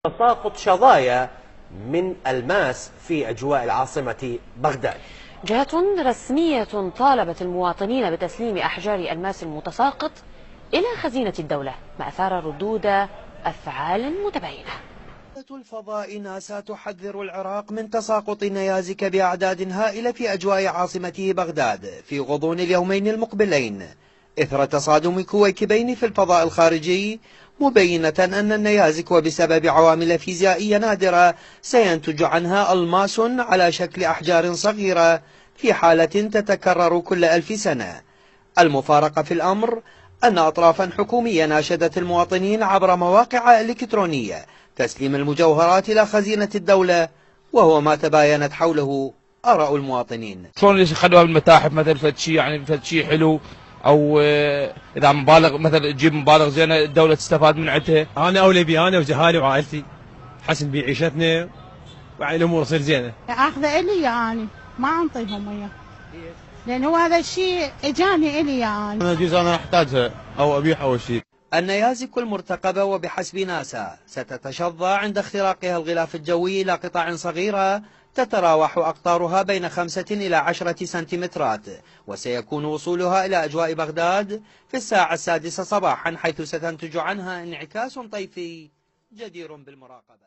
تساقط شظايا من ألماس في أجواء العاصمة بغداد. جهات رسمية طالبت المواطنين بتسليم أحجار ألماس المتساقط إلى خزينة الدولة، ما أثار ردود أفعال متباينة. الفضاء ناسا تحذر العراق من تساقط النيازك بأعداد هائلة في أجواء عاصمته بغداد في غضون اليومين المقبلين إثر تصادم كويكبين في الفضاء الخارجي، مبينة أن النيازك وبسبب عوامل فيزيائية نادرة سينتج عنها ألماس على شكل أحجار صغيرة في حالة تتكرر كل 1000 سنة. المفارقة في الأمر أن أطرافا حكومية ناشدت المواطنين عبر مواقع إلكترونية تسليم المجوهرات إلى خزينة الدولة، وهو ما تباينت حوله آراء المواطنين. شلون يخلوها بالمتاحف مثلا فد شيء، يعني فد شيء حلو، او اذا مبالغ مثلا تجيب مبالغ زينه الدوله تستفاد من عندها. انا اولى بي انا وزهالي وعائلتي، حسن بي عيشتنا وعلى الامور تصير زينه. اخذه الي يعني ما انطيهم اياه، لان هو هذا الشيء اجاني الي يعني. انا يجوز انا احتاجها او ابيعها او شيء. النيازك المرتقبة وبحسب ناسا ستتشظى عند اختراقها الغلاف الجوي إلى قطع صغيرة تتراوح أقطارها بين 5 إلى 10 سنتيمترات، وسيكون وصولها إلى أجواء بغداد في الساعة 6 صباحا، حيث ستنتج عنها انعكاس طيفي جدير بالمراقبة.